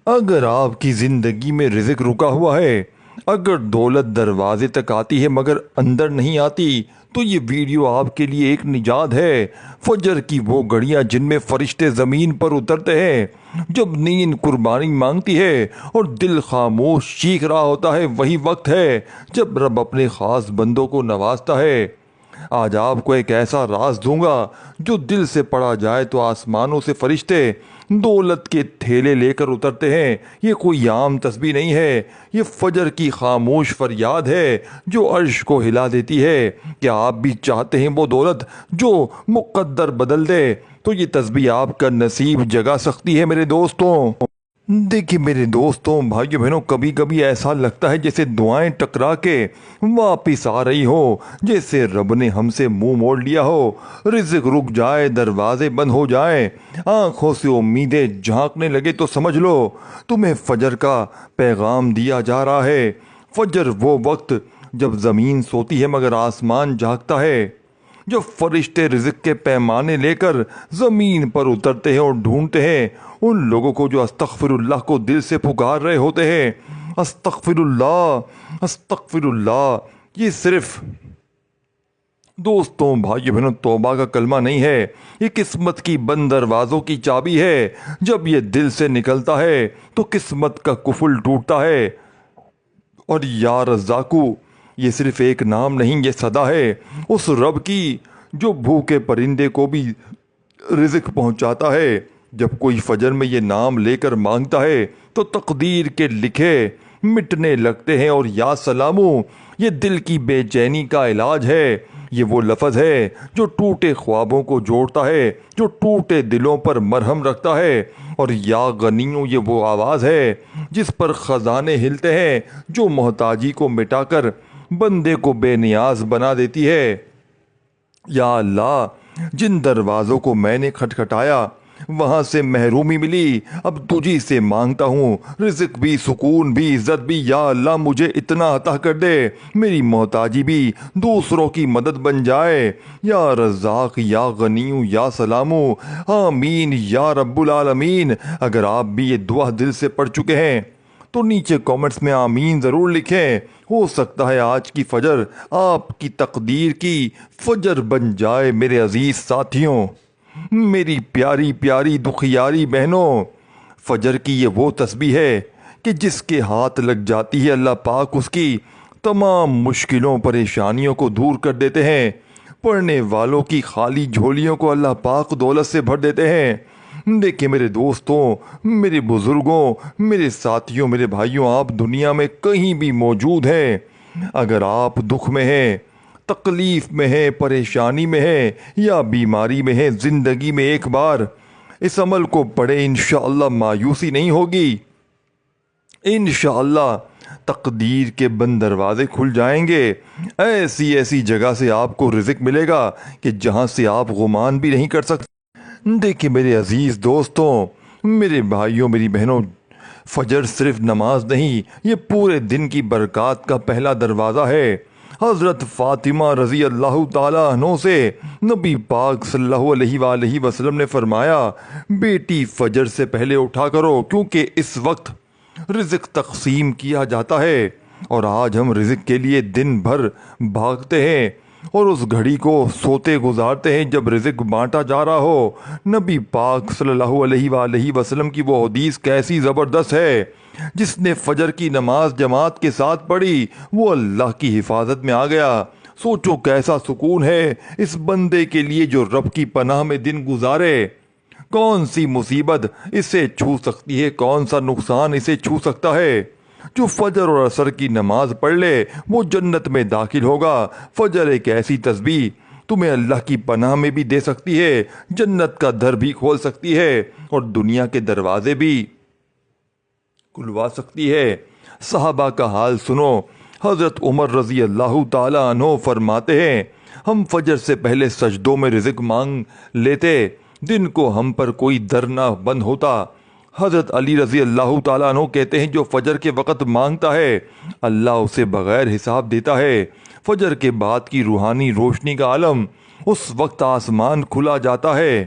اگر آپ کی زندگی میں رزق رکا ہوا ہے، اگر دولت دروازے تک آتی ہے مگر اندر نہیں آتی، تو یہ ویڈیو آپ کے لیے ایک نجات ہے۔ فجر کی وہ گھڑیاں جن میں فرشتے زمین پر اترتے ہیں، جب نیند قربانی مانگتی ہے اور دل خاموش چیخ رہا ہوتا ہے، وہی وقت ہے جب رب اپنے خاص بندوں کو نوازتا ہے۔ آج آپ کو ایک ایسا راز دوں گا جو دل سے پڑھا جائے تو آسمانوں سے فرشتے دولت کے تھیلے لے کر اترتے ہیں۔ یہ کوئی عام تسبیح نہیں ہے، یہ فجر کی خاموش فریاد ہے جو عرش کو ہلا دیتی ہے۔ کیا آپ بھی چاہتے ہیں وہ دولت جو مقدر بدل دے؟ تو یہ تسبیح آپ کا نصیب جگا سکتی ہے میرے دوستوں۔ دیکھیے میرے دوستوں، بھائیو بہنوں، کبھی کبھی ایسا لگتا ہے جیسے دعائیں ٹکرا کے واپس آ رہی ہو، جیسے رب نے ہم سے منہ موڑ لیا ہو۔ رزق رک جائے، دروازے بند ہو جائیں، آنکھوں سے امیدیں جھانکنے لگے تو سمجھ لو تمہیں فجر کا پیغام دیا جا رہا ہے۔ فجر وہ وقت جب زمین سوتی ہے مگر آسمان جاگتا ہے، جب فرشتے رزق کے پیمانے لے کر زمین پر اترتے ہیں اور ڈھونڈتے ہیں ان لوگوں کو جو استغفر اللہ کو دل سے پکار رہے ہوتے ہیں۔ استغفر اللہ، استغفر اللہ، یہ صرف دوستوں، بھائی بہنوں، توبہ کا کلمہ نہیں ہے، یہ قسمت کی بند دروازوں کی چابی ہے۔ جب یہ دل سے نکلتا ہے تو قسمت کا قفل ٹوٹتا ہے۔ اور یا رزاقو، یہ صرف ایک نام نہیں، یہ صدا ہے اس رب کی جو بھوکے پرندے کو بھی رزق پہنچاتا ہے۔ جب کوئی فجر میں یہ نام لے کر مانگتا ہے تو تقدیر کے لکھے مٹنے لگتے ہیں۔ اور یا سلامو، یہ دل کی بے چینی کا علاج ہے۔ یہ وہ لفظ ہے جو ٹوٹے خوابوں کو جوڑتا ہے، جو ٹوٹے دلوں پر مرہم رکھتا ہے۔ اور یا غنیوں، یہ وہ آواز ہے جس پر خزانے ہلتے ہیں، جو محتاجی کو مٹا کر بندے کو بے نیاز بنا دیتی ہے۔ یا اللہ، جن دروازوں کو میں نے کھٹکھٹایا وہاں سے محرومی ملی، اب تجھی سے مانگتا ہوں، رزق بھی، سکون بھی، عزت بھی۔ یا اللہ، مجھے اتنا عطا کر دے میری محتاجی بھی دوسروں کی مدد بن جائے۔ یا رزاق، یا غنیو، یا سلامو، آمین یا رب العالمین۔ اگر آپ بھی یہ دعا دل سے پڑھ چکے ہیں تو نیچے کامنٹس میں آمین ضرور لکھیں۔ ہو سکتا ہے آج کی فجر آپ کی تقدیر کی فجر بن جائے۔ میرے عزیز ساتھیوں، میری پیاری پیاری دکھیاری بہنوں، فجر کی یہ وہ تسبیح ہے کہ جس کے ہاتھ لگ جاتی ہے اللہ پاک اس کی تمام مشکلوں پریشانیوں کو دور کر دیتے ہیں۔ پڑھنے والوں کی خالی جھولیوں کو اللہ پاک دولت سے بھر دیتے ہیں۔ دیکھیں میرے دوستوں، میرے بزرگوں، میرے ساتھیوں، میرے بھائیوں، آپ دنیا میں کہیں بھی موجود ہیں، اگر آپ دکھ میں ہیں، تکلیف میں ہیں، پریشانی میں ہیں یا بیماری میں ہیں، زندگی میں ایک بار اس عمل کو پڑھیں، انشاءاللہ مایوسی نہیں ہوگی۔ انشاءاللہ تقدیر کے بند دروازے کھل جائیں گے۔ ایسی ایسی جگہ سے آپ کو رزق ملے گا کہ جہاں سے آپ گمان بھی نہیں کر سکتے۔ دیکھیں میرے عزیز دوستوں، میرے بھائیوں، میری بہنوں، فجر صرف نماز نہیں، یہ پورے دن کی برکات کا پہلا دروازہ ہے۔ حضرت فاطمہ رضی اللہ تعالیٰ عنہ سے نبی پاک صلی اللہ علیہ وآلہ وسلم نے فرمایا، بیٹی فجر سے پہلے اٹھا کرو کیونکہ اس وقت رزق تقسیم کیا جاتا ہے۔ اور آج ہم رزق کے لیے دن بھر بھاگتے ہیں اور اس گھڑی کو سوتے گزارتے ہیں جب رزق بانٹا جا رہا ہو۔ نبی پاک صلی اللہ علیہ وآلہ وسلم کی وہ حدیث کیسی زبردست ہے، جس نے فجر کی نماز جماعت کے ساتھ پڑھی وہ اللہ کی حفاظت میں آ گیا۔ سوچو کیسا سکون ہے اس بندے کے لیے جو رب کی پناہ میں دن گزارے۔ کون سی مصیبت اسے چھو سکتی ہے، کون سا نقصان اسے چھو سکتا ہے؟ جو فجر اور عصر کی نماز پڑھ لے وہ جنت میں داخل ہوگا۔ فجر ایک ایسی تسبیح تمہیں اللہ کی پناہ میں بھی دے سکتی ہے، جنت کا در بھی کھول سکتی ہے اور دنیا کے دروازے بھی کھلوا سکتی ہے۔ صحابہ کا حال سنو، حضرت عمر رضی اللہ تعالی عنہ فرماتے ہیں، ہم فجر سے پہلے سجدوں میں رزق مانگ لیتے، دن کو ہم پر کوئی در نہ بند ہوتا۔ حضرت علی رضی اللہ تعالیٰ عنہ کہتے ہیں، جو فجر کے وقت مانگتا ہے اللہ اسے بغیر حساب دیتا ہے۔ فجر کے بعد کی روحانی روشنی کا عالم، اس وقت آسمان کھلا جاتا ہے۔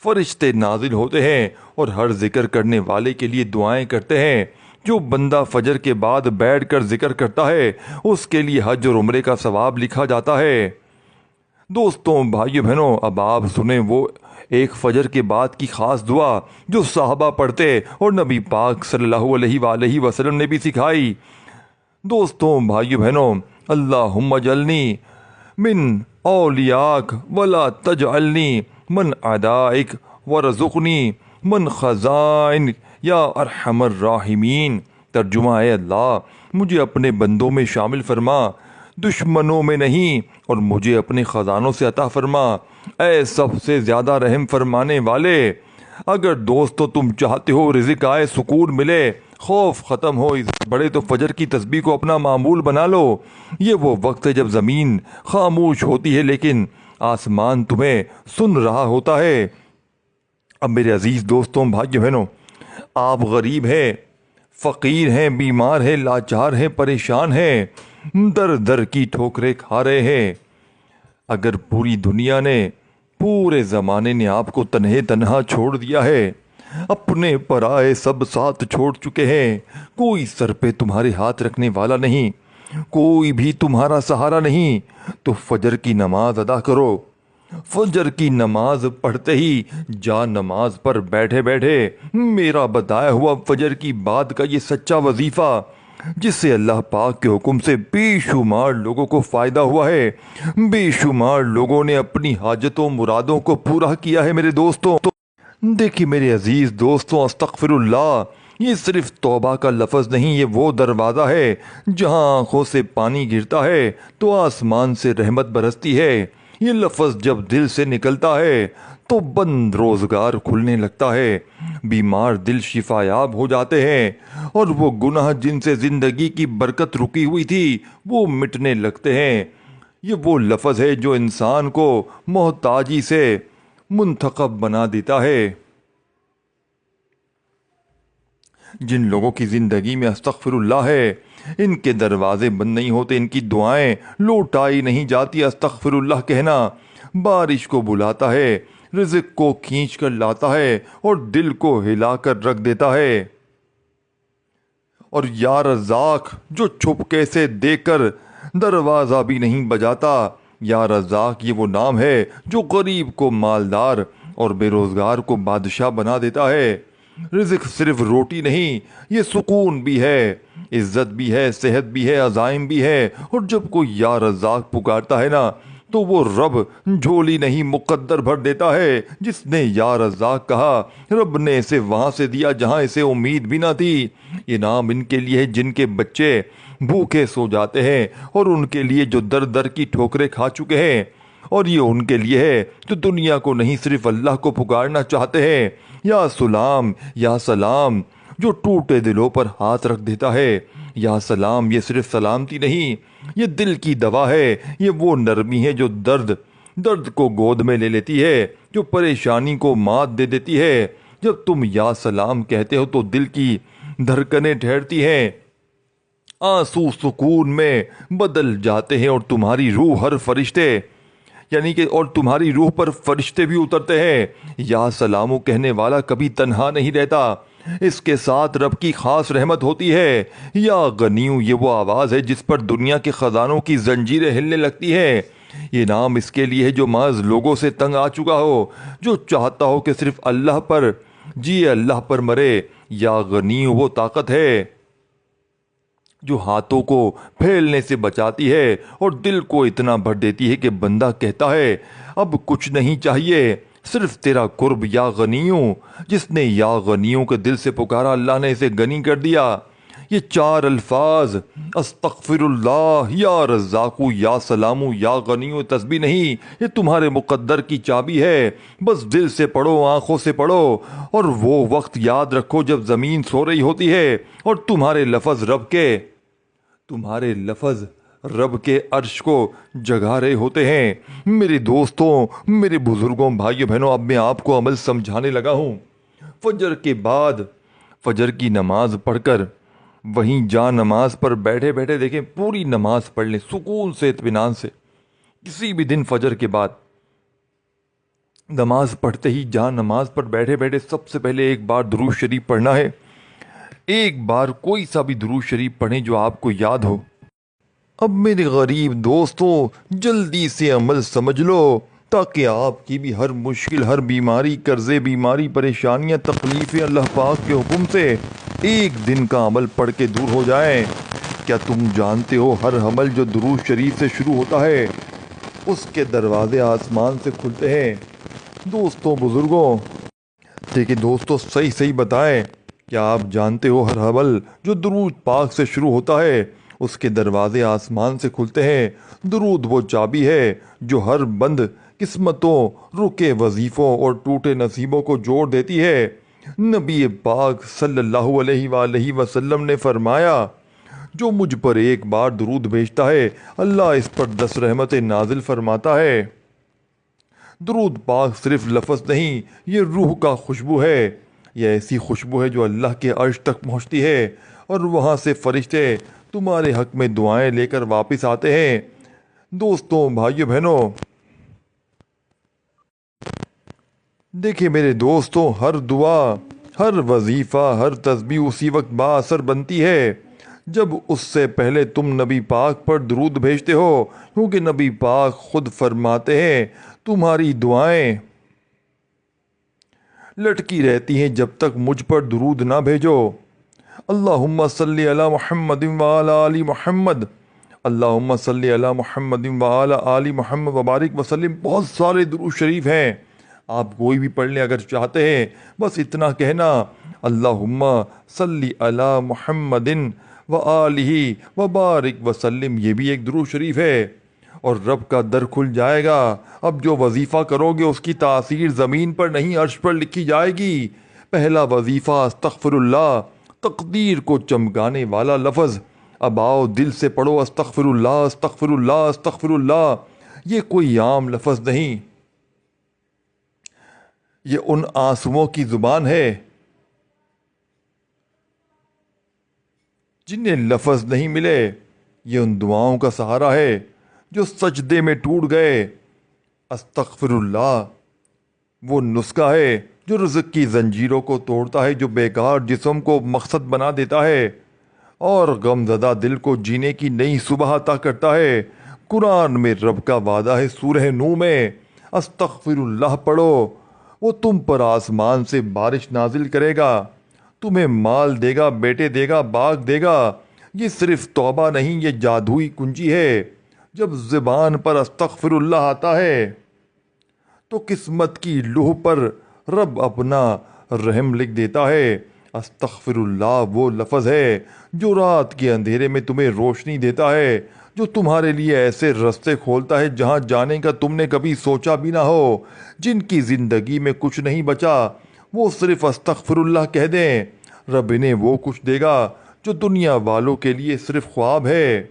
فرشتے نازل ہوتے ہیں اور ہر ذکر کرنے والے کے لیے دعائیں کرتے ہیں۔ جو بندہ فجر کے بعد بیٹھ کر ذکر کرتا ہے اس کے لیے حج اور عمرے کا ثواب لکھا جاتا ہے۔ دوستوں، بھائیو بہنوں، اب آپ سنیں وہ ایک فجر کے بعد کی خاص دعا جو صحابہ پڑھتے اور نبی پاک صلی اللہ علیہ وآلہ وسلم نے بھی سکھائی۔ دوستوں، بھائیو بہنوں، اللہم اجعلنی من اولیاک ولا تجعلنی من اعدائک ورزقنی من خزائن یا ارحم الراحمین۔ ترجمہ: اے اللہ، مجھے اپنے بندوں میں شامل فرما، دشمنوں میں نہیں، اور مجھے اپنے خزانوں سے عطا فرما، اے سب سے زیادہ رحم فرمانے والے۔ اگر دوستو تم چاہتے ہو رزق آئے، سکون ملے، خوف ختم ہو اس بڑے، تو فجر کی تسبیح کو اپنا معمول بنا لو۔ یہ وہ وقت ہے جب زمین خاموش ہوتی ہے لیکن آسمان تمہیں سن رہا ہوتا ہے۔ اب میرے عزیز دوستوں، بھائیو بہنوں، آپ غریب ہیں، فقیر ہیں، بیمار ہیں، لاچار ہیں، پریشان ہیں، در در کی ٹھوکریں کھا رہے ہیں۔ اگر پوری دنیا نے، پورے زمانے نے آپ کو تنہا چھوڑ دیا ہے، اپنے پرائے سب ساتھ چھوڑ چکے ہیں، کوئی سر پہ تمہارے ہاتھ رکھنے والا نہیں، کوئی بھی تمہارا سہارا نہیں، تو فجر کی نماز ادا کرو۔ فجر کی نماز پڑھتے ہی جا نماز پر بیٹھے بیٹھے میرا بتایا ہوا فجر کی بعد کا یہ سچا وظیفہ، جس سے اللہ پاک کے حکم سے بے شمار لوگوں کو فائدہ ہوا ہے، بے شمار لوگوں نے اپنی حاجتوں مرادوں کو پورا کیا ہے۔ میرے دوستوں، دیکھیے میرے عزیز دوستوں، استغفر اللہ یہ صرف توبہ کا لفظ نہیں، یہ وہ دروازہ ہے جہاں آنکھوں سے پانی گرتا ہے تو آسمان سے رحمت برستی ہے۔ یہ لفظ جب دل سے نکلتا ہے تو بند روزگار کھلنے لگتا ہے، بیمار دل شفا یاب ہو جاتے ہیں، اور وہ گناہ جن سے زندگی کی برکت رکی ہوئی تھی وہ مٹنے لگتے ہیں۔ یہ وہ لفظ ہے جو انسان کو محتاجی سے منتخب بنا دیتا ہے۔ جن لوگوں کی زندگی میں استغفر اللہ ہے، ان کے دروازے بند نہیں ہوتے، ان کی دعائیں لوٹائی نہیں جاتی۔ استغفر اللہ کہنا بارش کو بلاتا ہے، رزق کو کھینچ کر لاتا ہے اور دل کو ہلا کر رکھ دیتا ہے۔ اور یا رزاق جو چھپکے سے دیکھ کر دروازہ بھی نہیں بجاتا۔ یا رزاق یہ وہ نام ہے جو غریب کو مالدار اور بے روزگار کو بادشاہ بنا دیتا ہے۔ رزق صرف روٹی نہیں، یہ سکون بھی ہے، عزت بھی ہے، صحت بھی ہے، عزائم بھی ہے۔ اور جب کوئی یا رزاق پکارتا ہے نا تو وہ رب جھولی نہیں مقدر بھر دیتا ہے۔ جس نے یا رزاق کہا رب نے اسے وہاں سے دیا جہاں اسے امید بھی نہ تھی۔ یہ نام ان کے لیے ہے جن کے بچے بھوکے سو جاتے ہیں، اور ان کے لیے جو در در کی ٹھوکریں کھا چکے ہیں، اور یہ ان کے لیے ہے جو دنیا کو نہیں صرف اللہ کو پکارنا چاہتے ہیں۔ یا سلام، یا سلام جو ٹوٹے دلوں پر ہاتھ رکھ دیتا ہے۔ یا سلام یہ صرف سلامتی نہیں، یہ دل کی دوا ہے، یہ وہ نرمی ہے جو درد کو گود میں لے لیتی ہے، جو پریشانی کو مات دے دیتی ہے۔ جب تم یا سلام کہتے ہو تو دل کی دھڑکنیں ٹھہرتی ہیں، آنسو سکون میں بدل جاتے ہیں، اور تمہاری روح ہر فرشتے اور تمہاری روح پر فرشتے بھی اترتے ہیں۔ یا سلامو کہنے والا کبھی تنہا نہیں رہتا، اس کے ساتھ رب کی خاص رحمت ہوتی ہے۔ یا غنیو یہ وہ آواز ہے جس پر دنیا کے خزانوں کی زنجیریں ہلنے لگتی ہیں۔ یہ نام اس کے لیے ہے جو محض لوگوں سے تنگ آ چکا ہو، جو چاہتا ہو کہ صرف اللہ پر جیے، اللہ پر مرے۔ یا غنیو وہ طاقت ہے جو ہاتھوں کو پھیلنے سے بچاتی ہے اور دل کو اتنا بھر دیتی ہے کہ بندہ کہتا ہے اب کچھ نہیں چاہیے، صرف تیرا قرب یا غنیوں۔ جس نے یا غنیوں کے دل سے پکارا اللہ نے اسے غنی کر دیا۔ یہ چار الفاظ استغفر اللہ، یا رزاقو، یا سلامو، یا غنیو تسبیح نہیں، یہ تمہارے مقدر کی چابی ہے۔ بس دل سے پڑھو، آنکھوں سے پڑھو، اور وہ وقت یاد رکھو جب زمین سو رہی ہوتی ہے اور تمہارے لفظ رب کے عرش کو جگا رہے ہوتے ہیں۔ میرے دوستوں، میرے بزرگوں، بھائیوں بہنوں، اب میں آپ کو عمل سمجھانے لگا ہوں۔ فجر کے بعد فجر کی نماز پڑھ کر وہیں جا نماز پر بیٹھے بیٹھے دیکھیں پوری نماز پڑھ لیں سکون سے، اطمینان سے۔ کسی بھی دن فجر کے بعد نماز پڑھتے ہی جہاں نماز پر بیٹھے بیٹھے سب سے پہلے ایک بار درود شریف پڑھنا ہے. ایک بار کوئی سا بھی درود شریف پڑھیں جو آپ کو یاد ہو. اب میرے غریب دوستوں جلدی سے عمل سمجھ لو تاکہ آپ کی بھی ہر مشکل، ہر بیماری، قرضے، بیماری، پریشانیاں، تکلیفیں اللہ پاک کے حکم سے ایک دن کا عمل پڑھ کے دور ہو جائیں. کیا تم جانتے ہو ہر عمل جو درود شریف سے شروع ہوتا ہے اس کے دروازے آسمان سے کھلتے ہیں؟ دوستوں، بزرگوں، دیکھیں دوستوں، صحیح بتائیں، کیا آپ جانتے ہو ہر عمل جو درود پاک سے شروع ہوتا ہے اس کے دروازے آسمان سے کھلتے ہیں؟ درود وہ چابی ہے جو ہر بند قسمتوں، رکے وظیفوں اور ٹوٹے نصیبوں کو جوڑ دیتی ہے. نبی پاک صلی اللہ علیہ وآلہ وسلم نے فرمایا، جو مجھ پر ایک بار درود بھیجتا ہے اللہ اس پر 10 رحمتیں نازل فرماتا ہے. درود پاک صرف لفظ نہیں، یہ روح کا خوشبو ہے. یہ ایسی خوشبو ہے جو اللہ کے عرش تک پہنچتی ہے اور وہاں سے فرشتے تمہارے حق میں دعائیں لے کر واپس آتے ہیں. دوستوں، بھائیو، بہنوں، دیکھیں میرے دوستوں، ہر دعا، ہر وظیفہ، ہر تسبیح اسی وقت با اثر بنتی ہے جب اس سے پہلے تم نبی پاک پر درود بھیجتے ہو، کیونکہ نبی پاک خود فرماتے ہیں تمہاری دعائیں لٹکی رہتی ہیں جب تک مجھ پر درود نہ بھیجو. اللہم صلی علی محمد وعلی آل محمد، اللہم صلی علی محمد وعلی آل محمد وبارک وسلم. بہت سارے درود شریف ہیں، آپ کوئی بھی پڑھ لیں اگر چاہتے ہیں. بس اتنا کہنا، اللہم صلی علی محمد وآلہ وبارک وسلم، یہ بھی ایک درود شریف ہے اور رب کا در کھل جائے گا. اب جو وظیفہ کرو گے اس کی تاثیر زمین پر نہیں عرش پر لکھی جائے گی. پہلا وظیفہ استغفر اللہ، تقدیر کو چمکانے والا لفظ. اب آؤ دل سے پڑھو استغفر اللہ، استغفر اللہ، استغفر اللہ. یہ کوئی عام لفظ نہیں، یہ ان آنسوؤں کی زبان ہے جنہیں لفظ نہیں ملے. یہ ان دعاؤں کا سہارا ہے جو سجدے میں ٹوٹ گئے. استغفر اللہ وہ نسخہ ہے جو رزق کی زنجیروں کو توڑتا ہے، جو بیکار جسم کو مقصد بنا دیتا ہے اور غم زدہ دل کو جینے کی نئی صبح عطا کرتا ہے. قرآن میں رب کا وعدہ ہے سورہ نوح میں، استغفر اللہ پڑھو، وہ تم پر آسمان سے بارش نازل کرے گا، تمہیں مال دے گا، بیٹے دے گا، باغ دے گا. یہ صرف توبہ نہیں، یہ جادوئی کنجی ہے. جب زبان پر استغفر اللہ آتا ہے تو قسمت کی لوح پر رب اپنا رحم لکھ دیتا ہے. استغفر اللہ وہ لفظ ہے جو رات کے اندھیرے میں تمہیں روشنی دیتا ہے، جو تمہارے لیے ایسے رستے کھولتا ہے جہاں جانے کا تم نے کبھی سوچا بھی نہ ہو. جن کی زندگی میں کچھ نہیں بچا وہ صرف استغفر اللہ کہہ دیں، رب انہیں وہ کچھ دے گا جو دنیا والوں کے لیے صرف خواب ہے.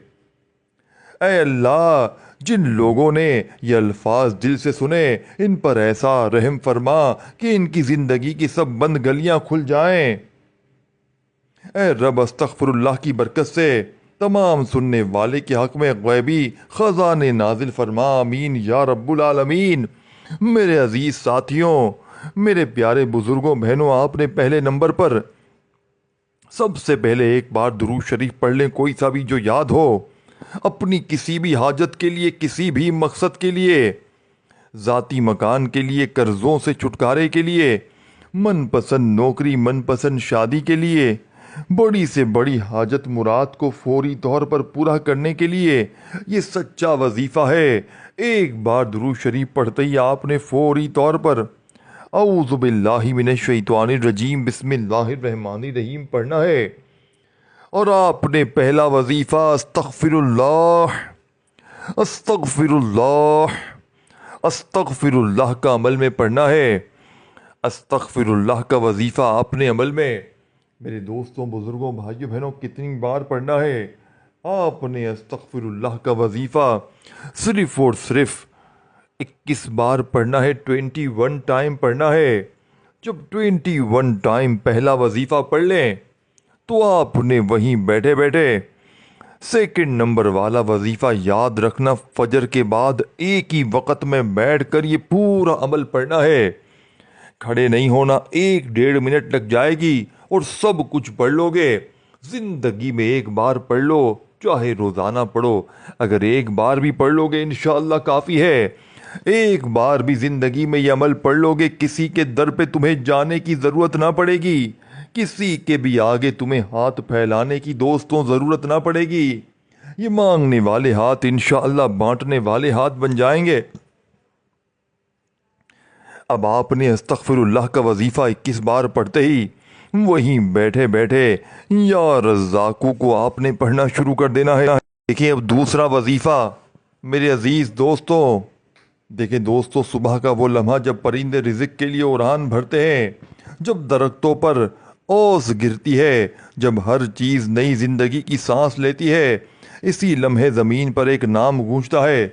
اے اللہ، جن لوگوں نے یہ الفاظ دل سے سنے ان پر ایسا رحم فرما کہ ان کی زندگی کی سب بند گلیاں کھل جائیں. اے رب، استغفر اللہ کی برکت سے تمام سننے والے کے حق میں غیبی خزانے نازل فرما، آمین یا رب العالمین. میرے عزیز ساتھیوں، میرے پیارے بزرگوں، بہنوں، آپ نے پہلے نمبر پر سب سے پہلے ایک بار درود شریف پڑھ لیں، کوئی سا بھی جو یاد ہو، اپنی کسی بھی حاجت کے لیے، کسی بھی مقصد کے لیے، ذاتی مکان کے لیے، قرضوں سے چھٹکارے کے لیے، من پسند نوکری، من پسند شادی کے لیے، بڑی سے بڑی حاجت مراد کو فوری طور پر پورا کرنے کے لیے. یہ سچا وظیفہ ہے. ایک بار درود شریف پڑھتے ہی آپ نے فوری طور پر اعوذ باللہ من الشیطان الرجیم بسم اللہ الرحمن الرحیم پڑھنا ہے اور آپ نے پہلا وظیفہ استغفر اللہ، استغفر اللہ، استغفر اللہ کا عمل میں پڑھنا ہے. استغفر اللہ کا وظیفہ آپ نے عمل میں، میرے دوستوں، بزرگوں، بھائیوں، بہنوں، کتنی بار پڑھنا ہے؟ آپ نے استغفر اللہ کا وظیفہ صرف اور صرف 21 بار پڑھنا ہے، 21 ٹائم پڑھنا ہے. جب 21 ٹائم پہلا وظیفہ پڑھ لیں تو آپ نے وہیں بیٹھے بیٹھے سیکنڈ نمبر والا وظیفہ یاد رکھنا، فجر کے بعد ایک ہی وقت میں بیٹھ کر یہ پورا عمل پڑھنا ہے۔ کھڑے نہیں ہونا، 1-1.5 منٹ لگ جائے گی اور سب کچھ پڑھ لو گے۔ زندگی میں ایک بار پڑھ لو، چاہے روزانہ پڑھو، اگر ایک بار بھی پڑھ لو گے انشاءاللہ کافی ہے۔ ایک بار بھی زندگی میں یہ عمل پڑھ لو گے، کسی کے در پہ تمہیں جانے کی ضرورت نہ پڑے گی، کسی کے بھی آگے تمہیں ہاتھ پھیلانے کی دوستوں ضرورت نہ پڑے گی۔ یہ مانگنے والے ہاتھ انشاءاللہ بانٹنے والے ہاتھ بن جائیں گے۔ اب آپ نے استغفر اللہ کا وظیفہ 21 بار پڑھتے ہی وہیں بیٹھے بیٹھے یا رزاقو کو آپ نے پڑھنا شروع کر دینا ہے۔ دیکھیں اب دوسرا وظیفہ میرے عزیز دوستوں، دیکھیں دوستوں، صبح کا وہ لمحہ جب پرندے رزق کے لیے اڑان بھرتے ہیں، جب درختوں پر اوس گرتی ہے، جب ہر چیز نئی زندگی کی سانس لیتی ہے، اسی لمحے زمین پر ایک نام گونجتا ہے،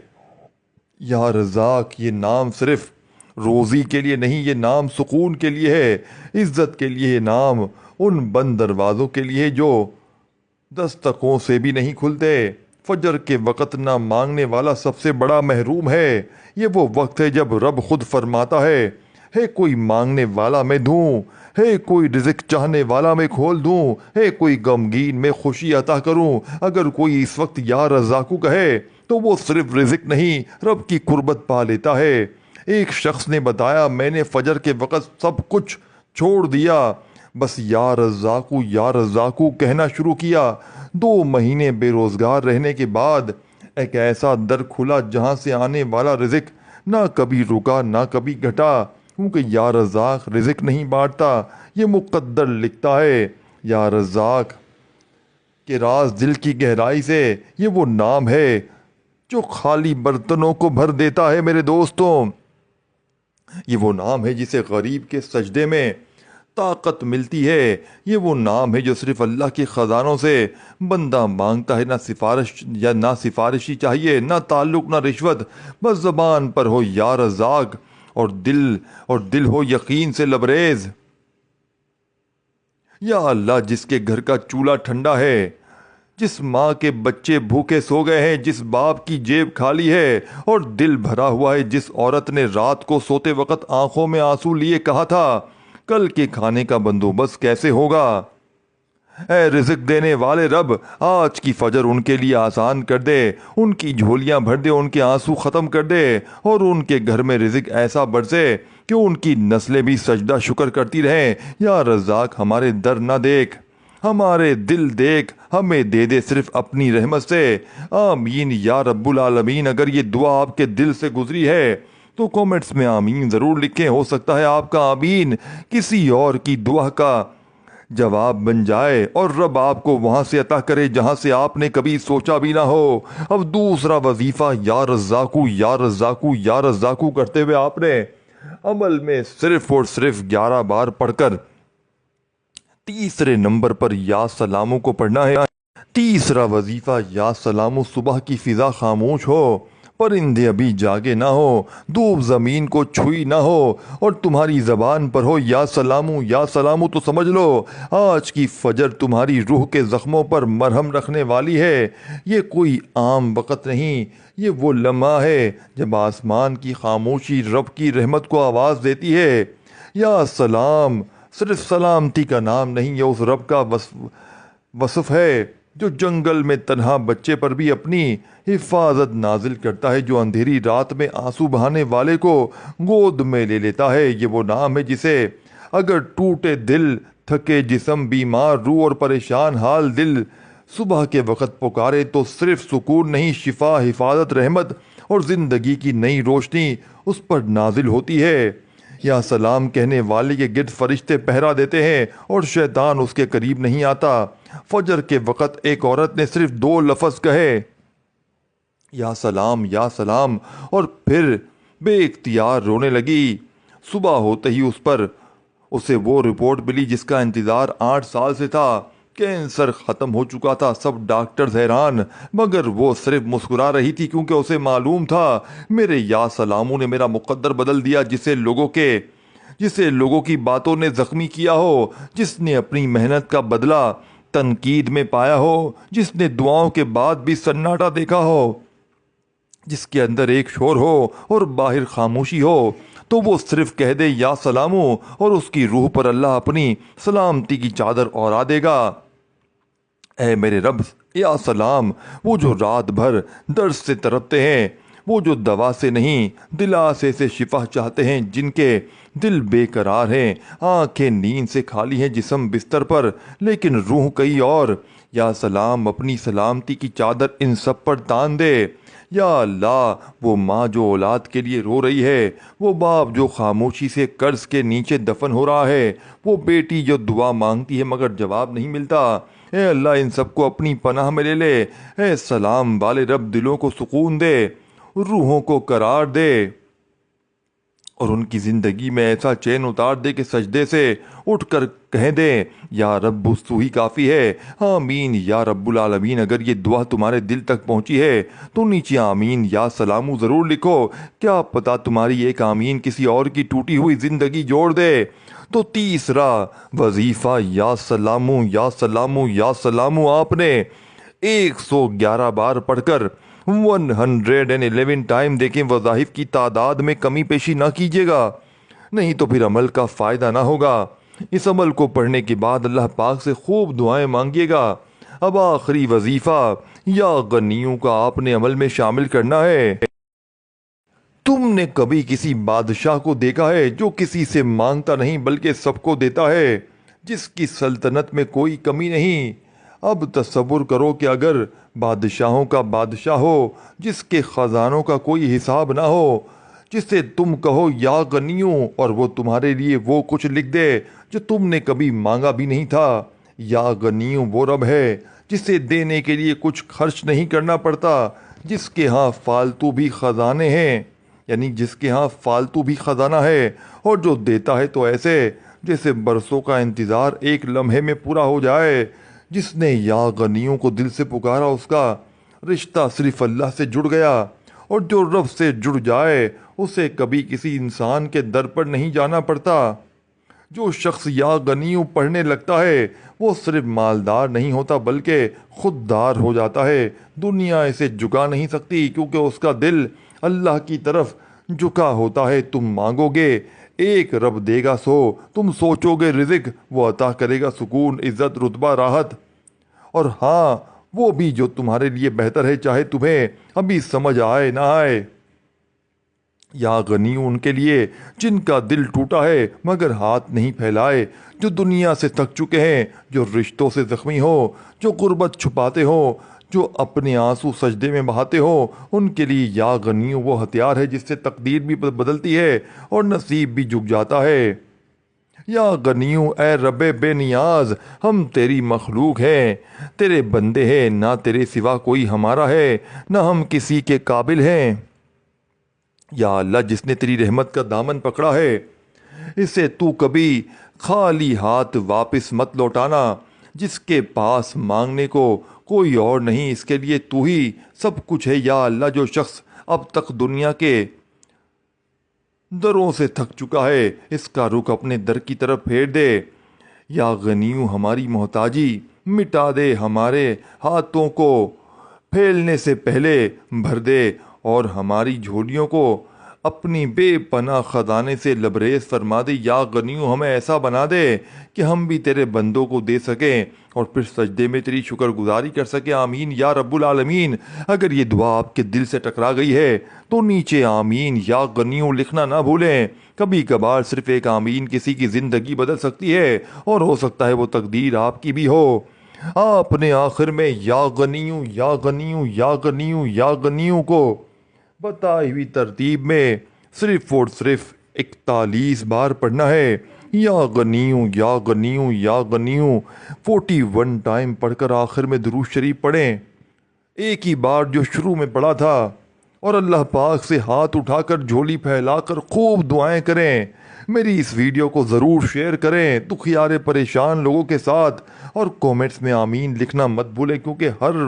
یا رزاق۔ یہ نام صرف روزی کے لیے نہیں، یہ نام سکون کے لیے ہے، عزت کے لیے۔ یہ نام ان بند دروازوں کے لیے جو دستکوں سے بھی نہیں کھلتے۔ فجر کے وقت نہ مانگنے والا سب سے بڑا محروم ہے۔ یہ وہ وقت ہے جب رب خود فرماتا ہے کوئی مانگنے والا میں دوں، ہے کوئی رزق چاہنے والا میں کھول دوں، ہے کوئی غمگین میں خوشی عطا کروں۔ اگر کوئی اس وقت یا رزاقو کہے تو وہ صرف رزق نہیں، رب کی قربت پا لیتا ہے۔ ایک شخص نے بتایا، میں نے فجر کے وقت سب کچھ چھوڑ دیا، بس یا رزاقو کہنا شروع کیا۔ 2 مہینے بے روزگار رہنے کے بعد ایک ایسا در کھلا جہاں سے آنے والا رزق نہ کبھی رکا نہ کبھی گھٹا، کیونکہ یا رزاق رزق نہیں بانٹتا، یہ مقدر لکھتا ہے۔ یا رزاق کے راز دل کی گہرائی سے، یہ وہ نام ہے جو خالی برتنوں کو بھر دیتا ہے میرے دوستوں۔ یہ وہ نام ہے جسے غریب کے سجدے میں طاقت ملتی ہے۔ یہ وہ نام ہے جو صرف اللہ کے خزانوں سے بندہ مانگتا ہے، نہ سفارشی چاہیے، نہ تعلق، نہ رشوت، بس زبان پر ہو یا رزاق اور دل ہو یقین سے لبریز۔ یا اللہ، جس کے گھر کا چولہا ٹھنڈا ہے، جس ماں کے بچے بھوکے سو گئے ہیں، جس باپ کی جیب خالی ہے اور دل بھرا ہوا ہے، جس عورت نے رات کو سوتے وقت آنکھوں میں آنسو لیے کہا تھا کل کے کھانے کا بندوبست کیسے ہوگا، اے رزق دینے والے رب، آج کی فجر ان کے لیے آسان کر دے، ان کی جھولیاں بھر دے، ان کے آنسو ختم کر دے اور ان کے گھر میں رزق ایسا برسے کہ ان کی نسلیں بھی سجدہ شکر کرتی رہیں۔ یا رزاق، ہمارے در نہ دیکھ، ہمارے دل دیکھ، ہمیں دے دے صرف اپنی رحمت سے۔ آمین یا رب العالمین۔ اگر یہ دعا آپ کے دل سے گزری ہے تو کومنٹس میں آمین ضرور لکھیں، ہو سکتا ہے آپ کا آمین کسی اور کی دعا کا جواب بن جائے اور رب آپ کو وہاں سے عطا کرے جہاں سے آپ نے کبھی سوچا بھی نہ ہو۔ اب دوسرا وظیفہ یا رزاقو کرتے ہوئے آپ نے عمل میں صرف اور صرف 11 بار پڑھ کر تیسرے نمبر پر یا سلامو کو پڑھنا ہے۔ تیسرا وظیفہ یا سلامو، صبح کی فضا خاموش ہو، پرندے ابھی جاگے نہ ہو، دھوپ زمین کو چھوئی نہ ہو اور تمہاری زبان پر ہو یا سلامو، تو سمجھ لو آج کی فجر تمہاری روح کے زخموں پر مرہم رکھنے والی ہے۔ یہ کوئی عام وقت نہیں، یہ وہ لمحہ ہے جب آسمان کی خاموشی رب کی رحمت کو آواز دیتی ہے۔ یا سلام صرف سلامتی کا نام نہیں، یہ اس رب کا وصف ہے جو جنگل میں تنہا بچے پر بھی اپنی حفاظت نازل کرتا ہے، جو اندھیری رات میں آنسو بہانے والے کو گود میں لے لیتا ہے۔ یہ وہ نام ہے جسے اگر ٹوٹے دل، تھکے جسم، بیمار روح اور پریشان حال دل صبح کے وقت پکارے تو صرف سکون نہیں، شفا، حفاظت، رحمت اور زندگی کی نئی روشنی اس پر نازل ہوتی ہے۔ یا سلام کہنے والے کے گرد فرشتے پہرا دیتے ہیں اور شیطان اس کے قریب نہیں آتا۔ فجر کے وقت ایک عورت نے صرف 2 لفظ کہے، یا سلام، اور پھر بے اختیار رونے لگی۔ صبح ہوتے ہی اسے وہ رپورٹ ملی جس کا انتظار 8 سال سے تھا۔ کینسر ختم ہو چکا تھا، سب ڈاکٹرز حیران، مگر وہ صرف مسکرا رہی تھی کیونکہ اسے معلوم تھا میرے یا سلاموں نے میرا مقدر بدل دیا۔ جسے لوگوں کی باتوں نے زخمی کیا ہو، جس نے اپنی محنت کا بدلہ تنقید میں پایا ہو، جس نے دعاؤں کے بعد بھی سناٹا دیکھا ہو، جس کے اندر ایک شور ہو اور باہر خاموشی ہو، تو وہ صرف کہہ دے یا سلامو اور اس کی روح پر اللہ اپنی سلامتی کی چادر اوڑھا دے گا۔ اے میرے رب یا سلام، وہ جو رات بھر درد سے تڑپتے ہیں، وہ جو دوا سے نہیں دلاسے سے شفا چاہتے ہیں، جن کے دل بے قرار ہیں، آنکھیں نیند سے خالی ہیں، جسم بستر پر لیکن روح کہیں اور، یا سلام اپنی سلامتی کی چادر ان سب پر تان دے۔ یا اللہ، وہ ماں جو اولاد کے لیے رو رہی ہے، وہ باپ جو خاموشی سے قرض کے نیچے دفن ہو رہا ہے، وہ بیٹی جو دعا مانگتی ہے مگر جواب نہیں ملتا، اے اللہ ان سب کو اپنی پناہ میں لے لے۔ اے سلام والے رب، دلوں کو سکون دے، روحوں کو قرار دے اور ان کی زندگی میں ایسا چین اتار دے کہ سجدے سے اٹھ کر کہہ دیں یا رب تو ہی کافی ہے۔ آمین یا رب العالمین۔ اگر یہ دعا تمہارے دل تک پہنچی ہے تو نیچے آمین یا سلامو ضرور لکھو، کیا پتا تمہاری ایک آمین کسی اور کی ٹوٹی ہوئی زندگی جوڑ دے۔ تو تیسرا وظیفہ یا سلامو یا سلامو یا سلامو آپ نے 111 بار پڑھ کر 111 ٹائم دیکھیں، وظائف کی تعداد میں کمی پیشی نہ کیجیے گا، نہیں تو پھر عمل کا فائدہ نہ ہوگا۔ اس عمل کو پڑھنے کے بعد اللہ پاک سے خوب دعائیں مانگیے گا۔ اب آخری وظیفہ یا غنیوں کا آپ نے عمل میں شامل کرنا ہے۔ تم نے کبھی کسی بادشاہ کو دیکھا ہے جو کسی سے مانگتا نہیں بلکہ سب کو دیتا ہے، جس کی سلطنت میں کوئی کمی نہیں؟ اب تصور کرو کہ اگر بادشاہوں کا بادشاہ ہو جس کے خزانوں کا کوئی حساب نہ ہو، جسے تم کہو یا غنیوں اور وہ تمہارے لیے وہ کچھ لکھ دے جو تم نے کبھی مانگا بھی نہیں تھا۔ یا غنیوں وہ رب ہے جسے دینے کے لیے کچھ خرچ نہیں کرنا پڑتا، جس کے ہاں فالتو بھی خزانے ہیں، یعنی جس کے ہاں فالتو بھی خزانہ ہے، اور جو دیتا ہے تو ایسے جیسے برسوں کا انتظار ایک لمحے میں پورا ہو جائے۔ جس نے یا غنیوں کو دل سے پکارا اس کا رشتہ صرف اللہ سے جڑ گیا، اور جو رب سے جڑ جائے اسے کبھی کسی انسان کے در پر نہیں جانا پڑتا۔ جو شخص یا غنیوں پڑھنے لگتا ہے وہ صرف مالدار نہیں ہوتا بلکہ خوددار ہو جاتا ہے۔ دنیا اسے جھکا نہیں سکتی کیونکہ اس کا دل اللہ کی طرف جھکا ہوتا ہے۔ تم مانگو گے ایک، رب دے گا 100، تم سوچو گے رزق، وہ عطا کرے گا سکون، عزت، رتبہ، راحت، اور ہاں وہ بھی جو تمہارے لیے بہتر ہے، چاہے تمہیں ابھی سمجھ آئے نہ آئے۔ یا غنیوں ان کے لیے جن کا دل ٹوٹا ہے مگر ہاتھ نہیں پھیلائے، جو دنیا سے تھک چکے ہیں، جو رشتوں سے زخمی ہو، جو غربت چھپاتے ہو، جو اپنے آنسو سجدے میں بہاتے ہو، ان کے لیے یا غنیوں وہ ہتھیار ہے جس سے تقدیر بھی بدلتی ہے اور نصیب بھی جھک جاتا ہے۔ یا غنیوں اے رب بے نیاز، ہم تیری مخلوق ہیں، تیرے بندے ہیں، نہ تیرے سوا کوئی ہمارا ہے، نہ ہم کسی کے قابل ہیں۔ یا اللہ، جس نے تیری رحمت کا دامن پکڑا ہے اسے تو کبھی خالی ہاتھ واپس مت لوٹانا۔ جس کے پاس مانگنے کو کوئی اور نہیں، اس کے لیے تو ہی سب کچھ ہے۔ یا اللہ، جو شخص اب تک دنیا کے دروں سے تھک چکا ہے اس کا رخ اپنے در کی طرف پھیر دے۔ یا غنیوں ہماری محتاجی مٹا دے، ہمارے ہاتھوں کو پھیلنے سے پہلے بھر دے اور ہماری جھولیوں کو اپنی بے پناہ خزانے سے لبریز فرما دے۔ یا غنیوں ہمیں ایسا بنا دے کہ ہم بھی تیرے بندوں کو دے سکیں اور پھر سجدے میں تیری شکر گزاری کر سکیں۔ آمین یا رب العالمین۔ اگر یہ دعا آپ کے دل سے ٹکرا گئی ہے تو نیچے آمین یا غنیوں لکھنا نہ بھولیں۔ کبھی کبھار صرف ایک آمین کسی کی زندگی بدل سکتی ہے، اور ہو سکتا ہے وہ تقدیر آپ کی بھی ہو۔ آپ نے آخر میں یا غنیوں یا غنیوں یا غنیوں یا غنیوں کو بتائی ہوئی ترتیب میں صرف اور صرف 41 بار پڑھنا ہے۔ یا غنیوں یا غنیوں یا غنیوں 41 ٹائم پڑھ کر آخر میں درود شریف پڑھیں، ایک ہی بار جو شروع میں پڑھا تھا، اور اللہ پاک سے ہاتھ اٹھا کر جھولی پھیلا کر خوب دعائیں کریں۔ میری اس ویڈیو کو ضرور شیئر کریں دکھیارے پریشان لوگوں کے ساتھ، اور کومنٹس میں آمین لکھنا مت بھولیں، کیونکہ ہر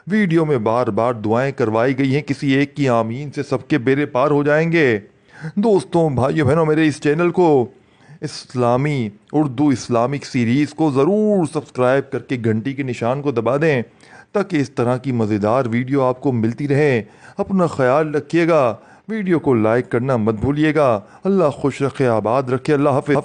ویڈیو میں بار بار دعائیں کروائی گئی ہیں، کسی ایک کی آمین سے سب کے بیڑے پار ہو جائیں گے۔ دوستوں، بھائیو بہنوں، میرے اس چینل کو اسلامی اردو اسلامک سیریز کو ضرور سبسکرائب کر کے گھنٹی کے نشان کو دبا دیں تاکہ اس طرح کی مزیدار ویڈیو آپ کو ملتی رہے۔ اپنا خیال رکھیے گا، ویڈیو کو لائک کرنا مت بھولیے گا۔ اللہ خوش رکھے، آباد رکھے، اللہ حافظ۔